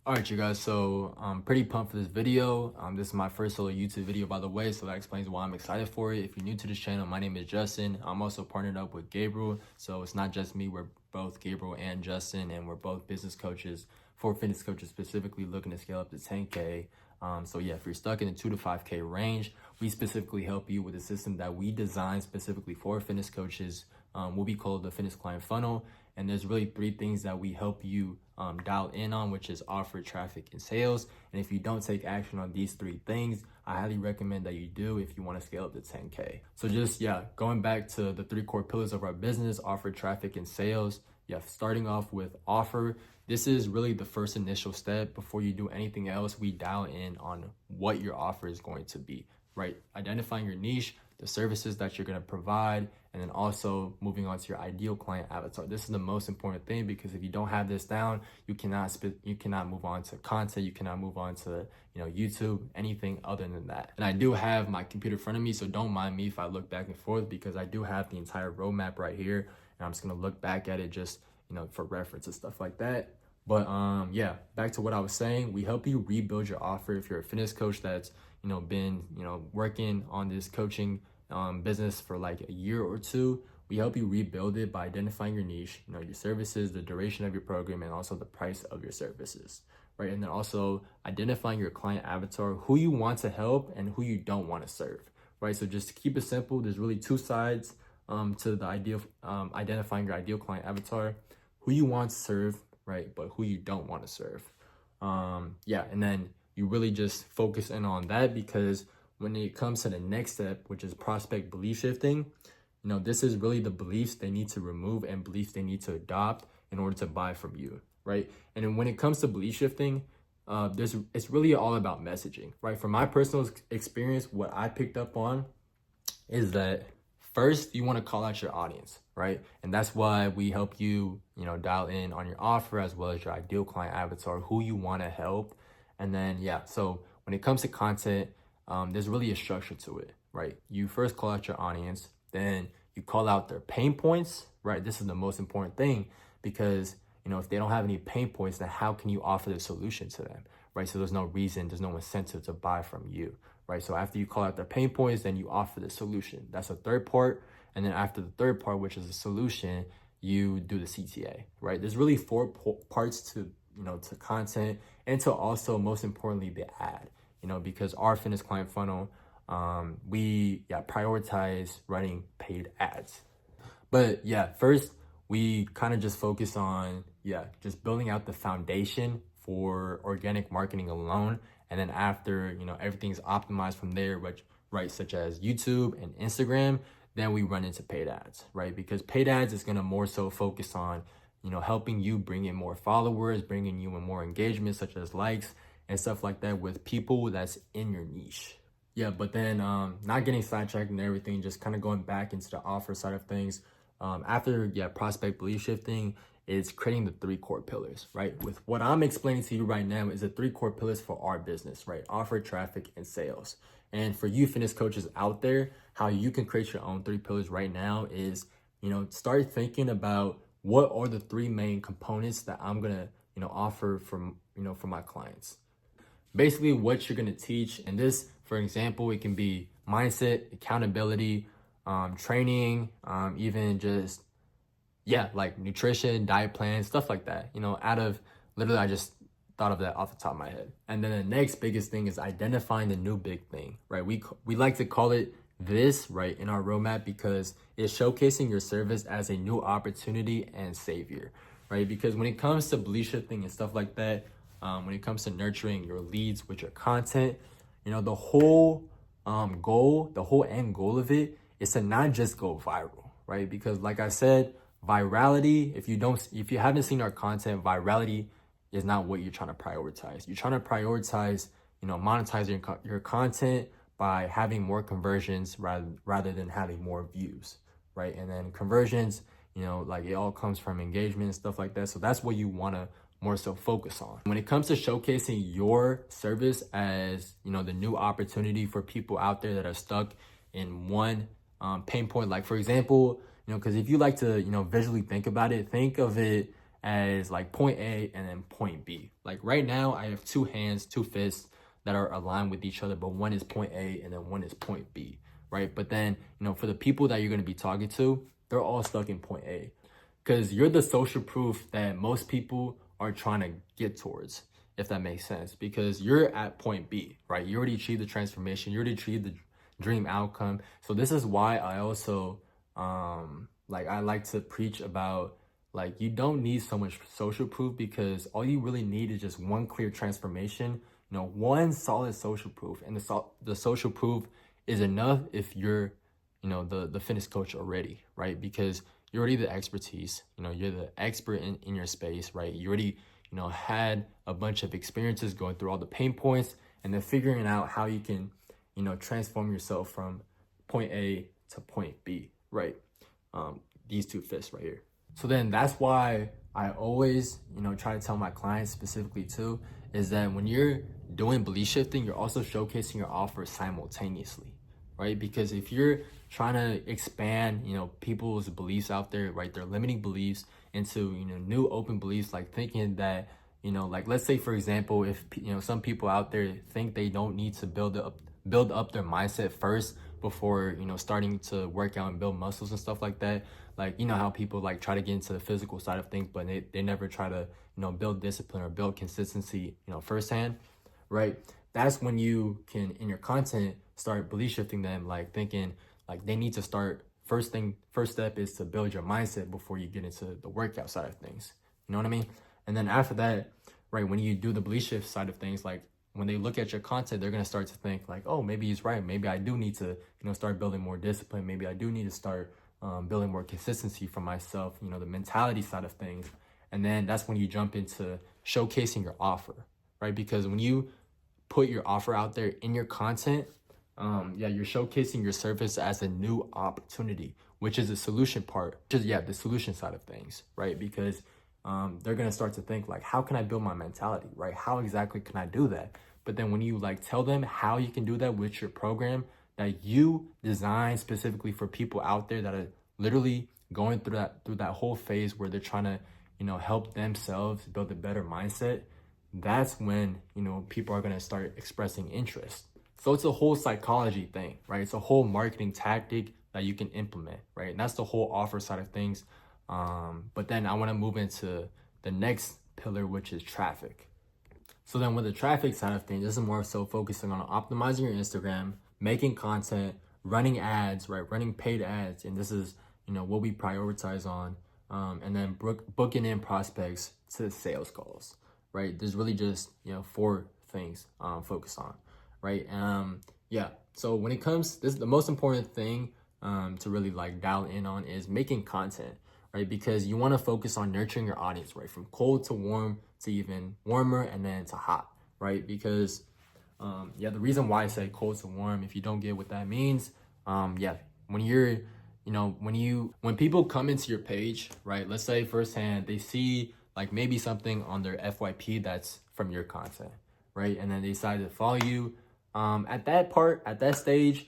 All right, you guys, so I'm pretty pumped for this video. This is my first solo YouTube video, by the way, so that explains why I'm excited for it. If you're new to this channel, my name is Justin. I'm also partnered up with Gabriel, so it's not just me. We're both Gabriel and Justin, and we're both business coaches for fitness coaches, specifically looking to scale up to 10K. So yeah, if you're stuck in the 2 to 5K range, we specifically help you with a system that we designed specifically for fitness coaches, what we call the fitness client funnel. And there's really three things that we help you dial in on, which is offer, traffic, and sales. And if you don't take action on these three things, I highly recommend that you do if you want to scale up to 10K. So just, going back to the three core pillars of our business, offer, traffic, and sales. Starting off with offer. This is really the first initial step. Before you do anything else, we dial in on what your offer is going to be, right? Identifying your niche, the services that you're going to provide, and then also moving on to your ideal client avatar. This is the most important thing, because if you don't have this down, you cannot move on to content, you cannot move on to YouTube, anything other than that. And I do have my computer in front of me, so don't mind me if I look back and forth, because I do have the entire roadmap right here, and I'm just going to look back at it just for reference and stuff like that. But back to what I was saying. We help you rebuild your offer. If you're a fitness coach that's been working on this coaching business for like a year or two, we help you rebuild it by identifying your niche, your services, the duration of your program, and also the price of your services, right? And then also identifying your client avatar, who you want to help and who you don't want to serve, right? So just to keep it simple, there's really two sides to the idea of identifying your ideal client avatar: who you want to serve, right, but who you don't want to serve. And then you really just focus in on that, because when it comes to the next step, which is prospect belief shifting, this is really the beliefs they need to remove and beliefs they need to adopt in order to buy from you, right? And then when it comes to belief shifting, it's really all about messaging, right? From my personal experience, what I picked up on is that first, you want to call out your audience, right? And that's why we help you, dial in on your offer, as well as your ideal client avatar, who you want to help. And then, so when it comes to content, there's really a structure to it, right? You first call out your audience, then you call out their pain points, right? This is the most important thing, because, if they don't have any pain points, then how can you offer the solution to them, right? So there's no reason, there's no incentive to buy from you, right? So after you call out their pain points, then you offer the solution. That's the third part. And then after the third part, which is the solution, you do the CTA, right? There's really four parts to, to content, and to also, most importantly, the ad, because our fitness client funnel, we prioritize running paid ads. But first, we kind of just focus on, just building out the foundation for organic marketing alone. And then after, everything's optimized from there, which, right, such as YouTube and Instagram, then we run into paid ads, right? Because paid ads is going to more so focus on, helping you bring in more followers, bringing you in more engagement, such as likes and stuff like that, with people that's in your niche. But then not getting sidetracked and everything, just kind of going back into the offer side of things. After prospect belief shifting, is creating the three core pillars, right? With what I'm explaining to you right now is the three core pillars for our business, right? Offer, traffic, and sales. And for you fitness coaches out there, how you can create your own three pillars right now is, start thinking about what are the three main components that I'm gonna, offer from, for my clients. Basically what you're gonna teach, and this, for example, it can be mindset, accountability, training, even just like nutrition, diet plans, stuff like that. I just thought of that off the top of my head. And then the next biggest thing is identifying the new big thing, right? We like to call it this, right, in our roadmap, because it's showcasing your service as a new opportunity and savior, right? Because when it comes to belief shifting and stuff like that, when it comes to nurturing your leads with your content, the whole goal, the whole end goal of it is to not just go viral, right? Because like I said, virality, if you haven't seen our content, virality is not what you're trying to prioritize. You're trying to prioritize, monetizing your content by having more conversions rather than having more views, right? And then conversions, like it all comes from engagement and stuff like that. So that's what you want to more so focus on. When it comes to showcasing your service as, the new opportunity for people out there that are stuck in one pain point, like for example, because if you like to, visually think about it, think of it as like point A and then point B. Like right now I have two hands, two fists that are aligned with each other, but one is point A and then one is point B, right? But then, for the people that you're going to be talking to, they're all stuck in point A because you're the social proof that most people are trying to get towards, if that makes sense, because you're at point B, right? You already achieved the transformation, you already achieved the dream outcome. So this is why I also I like to preach about, like, you don't need so much social proof, because all you really need is just one clear transformation, one solid social proof. And the social proof is enough if you're, the fitness coach already, right? Because you're already the expertise, you're the expert in your space, right? You already, had a bunch of experiences going through all the pain points and then figuring out how you can, transform yourself from point A to point B, right? These two fists right here. So then that's why I always, try to tell my clients specifically too, is that when you're doing belief shifting, you're also showcasing your offer simultaneously, right? Because if you're trying to expand, people's beliefs out there, right, their limiting beliefs into, new open beliefs, like thinking that, like let's say for example, if some people out there think they don't need to build up their mindset first before starting to work out and build muscles and stuff like that. Like, how people like try to get into the physical side of things, but they never try to build discipline or build consistency firsthand, right? That's when you can, in your content, start belief shifting them, like thinking like they need to start, first step is to build your mindset before you get into the workout side of things. You know what I mean? And then after that, right, when you do the belief shift side of things, like when they look at your content, they're going to start to think like, oh, maybe he's right. Maybe I do need to, start building more discipline. Maybe I do need to start building more consistency for myself, the mentality side of things. And then that's when you jump into showcasing your offer, right? Because when you put your offer out there in your content, you're showcasing your service as a new opportunity, which is the solution part, the solution side of things, right? Because they're going to start to think like, how can I build my mentality, right? How exactly can I do that? But then when you like tell them how you can do that with your program that you design specifically for people out there that are literally going through that whole phase where they're trying to, help themselves build a better mindset, that's when, people are going to start expressing interest. So it's a whole psychology thing, right? It's a whole marketing tactic that you can implement, right? And that's the whole offer side of things. But then I want to move into the next pillar, which is traffic. So then with the traffic side of things, this is more so focusing on optimizing your Instagram, making content, running ads, right? Running paid ads. And this is, what we prioritize on. And then booking in prospects to sales calls, right? There's really just, 4 things focus on, right? So when it comes, this the most important thing to really like dial in on is making content, right? Because you want to focus on nurturing your audience, right? From cold to warm to even warmer and then to hot, right? Because the reason why I say cold to warm, if you don't get what that means, when you're, when people come into your page, right? Let's say firsthand, they see like maybe something on their FYP that's from your content, right? And then they decide to follow you. At that stage,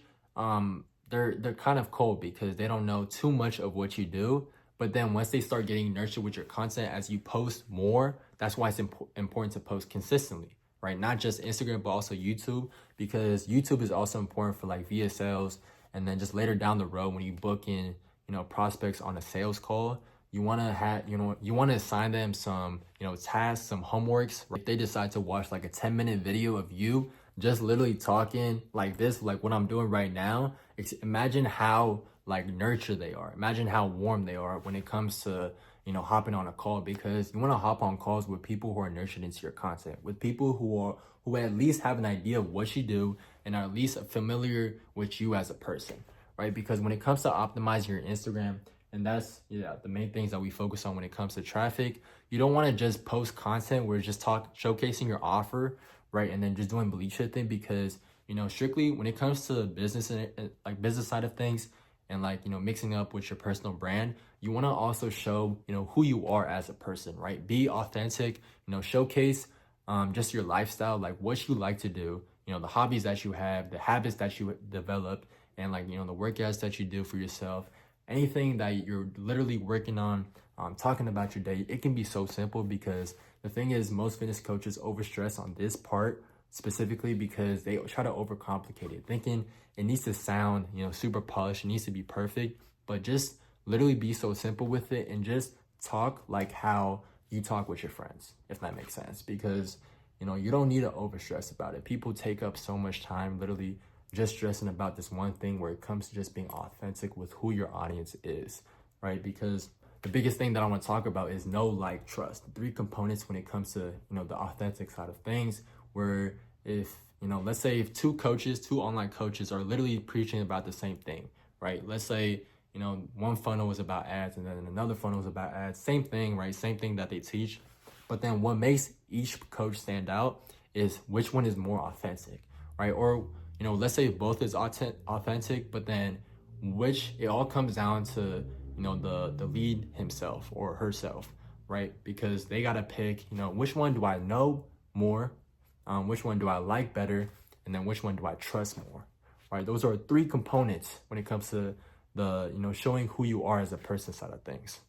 they're kind of cold because they don't know too much of what you do. But then once they start getting nurtured with your content as you post more, that's why it's important to post consistently, right? Not just Instagram, but also YouTube, because YouTube is also important for like VSLs. And then just later down the road, when you book in, prospects on a sales call, you want to have, you want to assign them some, tasks, some homeworks. Right? If they decide to watch like a 10-minute video of you just literally talking like this, like what I'm doing right now, imagine how like nurtured they are. Imagine how warm they are when it comes to, hopping on a call, because you want to hop on calls with people who are nurtured into your content, with people who at least have an idea of what you do and are at least familiar with you as a person, right? Because when it comes to optimizing your Instagram, and that's the main things that we focus on when it comes to traffic, you don't want to just post content where it's just showcasing your offer, right? And then just doing belief shifting, because, strictly when it comes to business and like business side of things, and like, mixing up with your personal brand, you want to also show, who you are as a person, right? Be authentic, showcase just your lifestyle, like what you like to do, the hobbies that you have, the habits that you develop, and like, the workouts that you do for yourself, anything that you're literally working on talking about your day. It can be so simple, because the thing is, most fitness coaches overstress on this part specifically because they try to overcomplicate it, thinking it needs to sound, super polished, it needs to be perfect. But just literally be so simple with it and just talk like how you talk with your friends, if that makes sense. Because you don't need to overstress about it. People take up so much time literally just stressing about this one thing, where it comes to just being authentic with who your audience is, right? Because the biggest thing that I want to talk about is know, like, trust. The 3 components when it comes to, the authentic side of things, where if, let's say if 2 online coaches are literally preaching about the same thing, right? Let's say, one funnel is about ads and then another funnel is about ads. Same thing, right? Same thing that they teach. But then what makes each coach stand out is which one is more authentic, right? Or, let's say both is authentic, but then it all comes down to, the lead himself or herself, right? Because they got to pick, which one do I know more? Which one do I like better? And then which one do I trust more, right? Those are 3 components when it comes to the, showing who you are as a person side of things.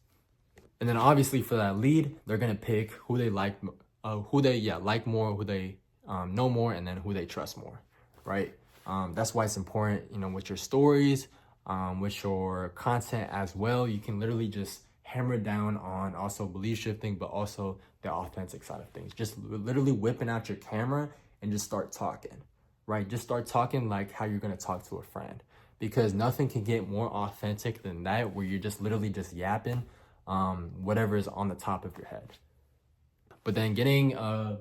And then obviously for that lead, they're going to pick who they like, like more, who they know more, and then who they trust more, right? That's why it's important, with your stories, with your content as well. You can literally just hammer down on also belief shifting, but also the authentic side of things. Just literally whipping out your camera and just start talking, right? Just start talking like how you're going to talk to a friend, because nothing can get more authentic than that, where you're just literally just yapping whatever is on the top of your head. But then getting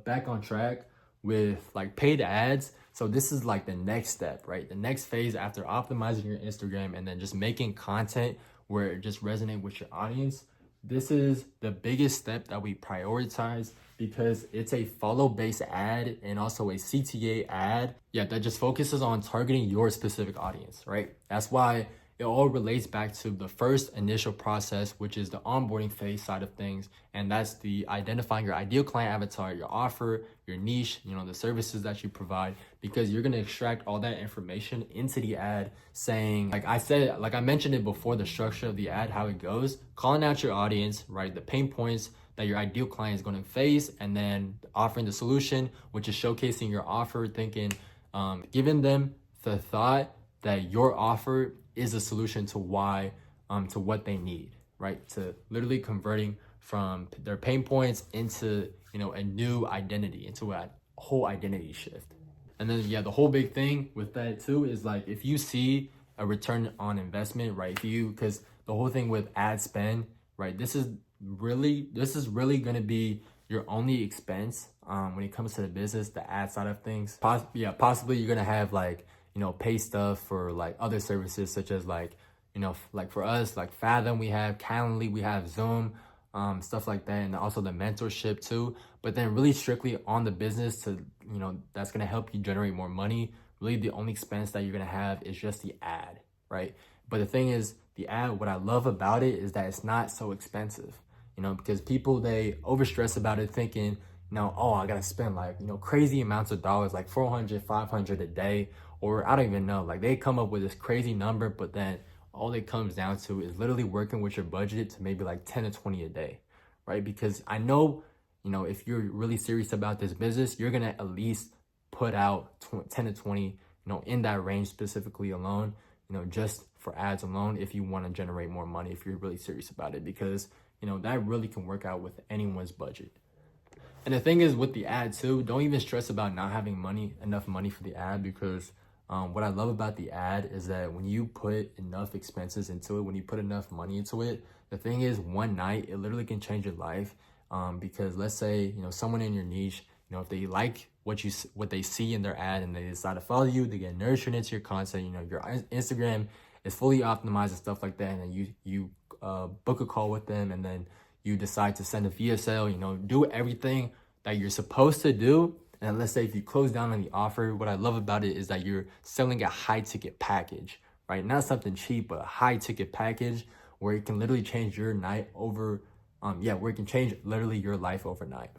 back on track with like paid ads. So this is like the next step, right? The next phase after optimizing your Instagram and then just making content where it just resonates with your audience. This is the biggest step that we prioritize, because it's a follow-based ad and also a CTA ad, that just focuses on targeting your specific audience, right? That's why it all relates back to the first initial process, which is the onboarding phase side of things. And that's the identifying your ideal client avatar, your offer, your niche, the services that you provide, because you're going to extract all that information into the ad, saying, like I mentioned it before, the structure of the ad, how it goes, calling out your audience, right? The pain points that your ideal client is going to face, and then offering the solution, which is showcasing your offer, thinking, giving them the thought that your offer is a solution to to what they need, right? To literally converting from their pain points into, a new identity, into a whole identity shift. And then, the whole big thing with that too is like, if you see a return on investment, right? Because the whole thing with ad spend, right? This is really going to be your only expense when it comes to the business, the ad side of things. Possibly you're going to have like, pay stuff for like other services, such as like, like for us, like Fathom, we have Calendly, we have Zoom, stuff like that. And also the mentorship too. But then really strictly on the business to, that's going to help you generate more money. Really the only expense that you're going to have is just the ad, right? But the thing is, the ad, what I love about it is that it's not so expensive, because people, they overstress about it, thinking, I got to spend like, crazy amounts of dollars, like 400, 500 a day, or I don't even know. Like they come up with this crazy number, but then all it comes down to is literally working with your budget to maybe like 10 to 20 a day, right? Because I know, if you're really serious about this business, you're going to at least put out 10 to 20, in that range specifically alone, just for ads alone, if you want to generate more money, if you're really serious about it, because, that really can work out with anyone's budget. And the thing is with the ad too, don't even stress about not having enough money for the ad, because what I love about the ad is that when you put enough expenses into it, when you put enough money into it, the thing is, one night, it literally can change your life. Because let's say, someone in your niche, if they like what they see in their ad and they decide to follow you, they get nurtured into your content, your Instagram is fully optimized and stuff like that. And then you book a call with them, and then you decide to send a VSL, do everything that you're supposed to do. And let's say if you close down on the offer, what I love about it is that you're selling a high ticket package, right? Not something cheap, but a high ticket package where it can literally change your night over, where it can change literally your life overnight.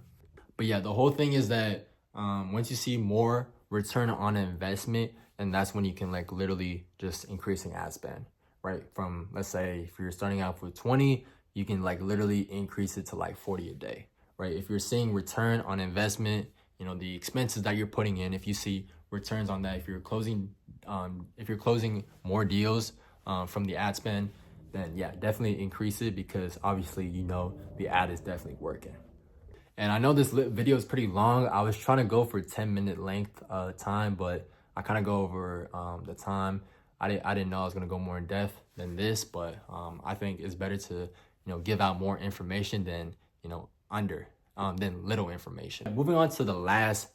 But the whole thing is that once you see more return on investment, and that's when you can like literally just increasing ad spend, right? From, let's say if you're starting out with 20, you can like literally increase it to like 40 a day, right? If you're seeing return on investment, you know, the expenses that you're putting in, if you see returns on that, if you're closing more deals from the ad spend, then yeah, definitely increase it, because obviously, you know, the ad is definitely working. And I know this video is pretty long. I was trying to go for 10-minute length time, but I kind of go over the time. I didn't know I was gonna go more in depth than this, but I think it's better to, you know, give out more information than, you know, than little information. Moving on to the last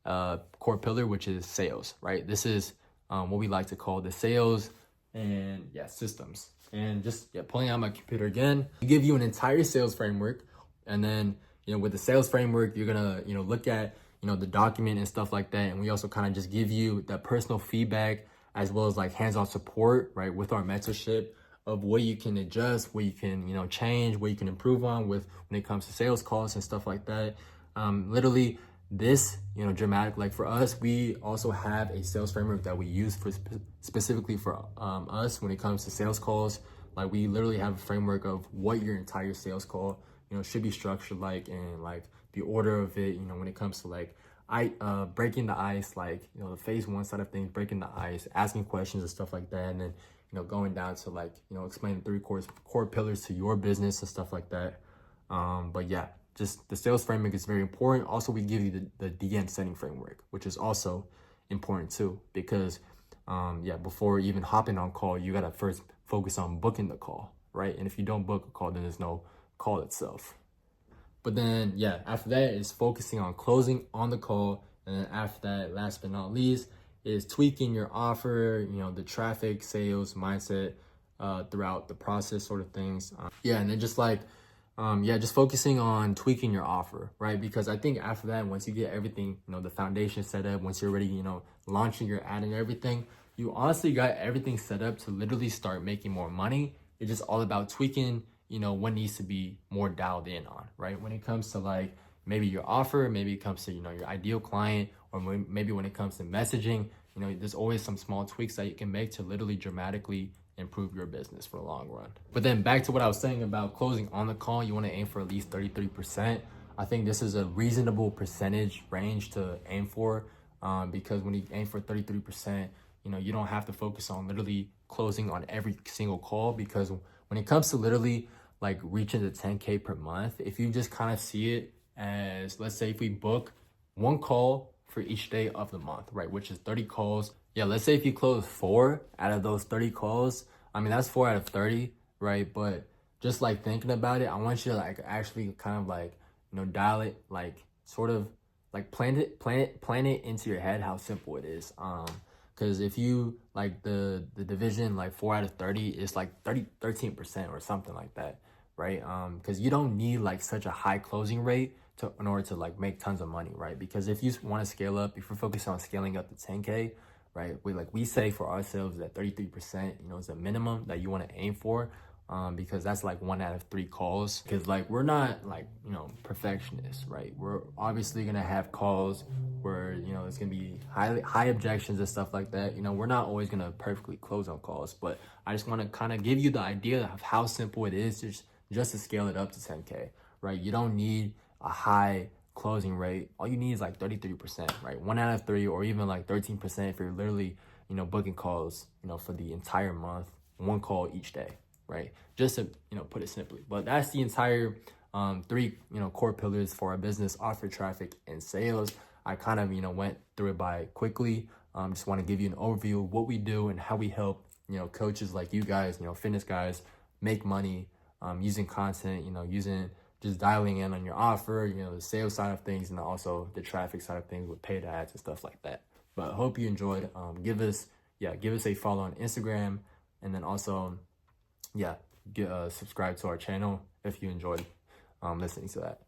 core pillar, which is sales, right? This is what we like to call the sales and systems. And just pulling out my computer again, we give you an entire sales framework, and then, you know, with the sales framework, you're gonna, you know, look at, you know, the document and stuff like that. And we also kind of just give you that personal feedback, as well as like hands-on support, right, with our mentorship of what you can adjust, what you can, you know, change, what you can improve on with when it comes to sales calls and stuff like that. Literally this, you know, dramatic, like for us, we also have a sales framework that we use for specifically for us when it comes to sales calls. Like we literally have a framework of what your entire sales call, you know, should be structured like, and like the order of it, you know, when it comes to like breaking the ice, like, you know, the phase one side of things, breaking the ice, asking questions and stuff like that, and then, you know, going down to like, you know, explaining 3 core pillars to your business and stuff like that. But yeah, just the sales framework is very important. Also, we give you the DM setting framework, which is also important too, because before even hopping on call, you gotta first focus on booking the call, right? And if you don't book a call, then there's no call itself. But then, after that is focusing on closing on the call. And then after that, last but not least, is tweaking your offer, you know, the traffic, sales, mindset throughout the process sort of things. And then just like, just focusing on tweaking your offer, right? Because I think after that, once you get everything, you know, the foundation set up, once you're already, you know, launching your ad and everything, you honestly got everything set up to literally start making more money. It's just all about tweaking, you know, what needs to be more dialed in on, right? When it comes to like maybe your offer, maybe it comes to, you know, your ideal client, or maybe when it comes to messaging, you know, there's always some small tweaks that you can make to literally dramatically improve your business for the long run. But then back to what I was saying about closing on the call, you want to aim for at least 33%. I think this is a reasonable percentage range to aim for, because when you aim for 33%, you know, you don't have to focus on literally closing on every single call, because when it comes to literally like reaching the 10K per month, if you just kind of see it as, let's say if we book 1 call for each day of the month, right, which is 30 calls. Let's say if you close 4 out of those 30 calls, I mean, that's 4 out of 30, right? But just like thinking about it, I want you to like actually kind of like, you know, dial it, like sort of like plan it into your head how simple it is. Because if you like the division, like 4 out of 30 is like 13% or something like that, right? Because you don't need like such a high closing rate in order to like make tons of money, right? Because if you want to scale up, if you're focused on scaling up to 10K, right? We say for ourselves that 33%, you know, is a minimum that you want to aim for, because that's like 1 out of 3 calls. Because like we're not like, you know, perfectionists, right? We're obviously gonna have calls where, you know, it's gonna be high objections and stuff like that. You know, we're not always gonna perfectly close on calls, but I just want to kind of give you the idea of how simple it is just to scale it up to 10K, right? You don't need a high closing rate. All you need is like 33%, right? 1 out of 3, or even like 13% if you're literally, you know, booking calls, you know, for the entire month, 1 call each day, right? Just to, you know, put it simply. But that's the entire 3, you know, core pillars for our business: offer, traffic, and sales. I kind of, you know, went through it by quickly. Just want to give you an overview of what we do and how we help, you know, coaches like you guys, you know, fitness guys, make money using content, you know, just dialing in on your offer, you know, the sales side of things, and also the traffic side of things with paid ads and stuff like that. But I hope you enjoyed. Give us a follow on Instagram, and then also, subscribe to our channel if you enjoyed listening to that.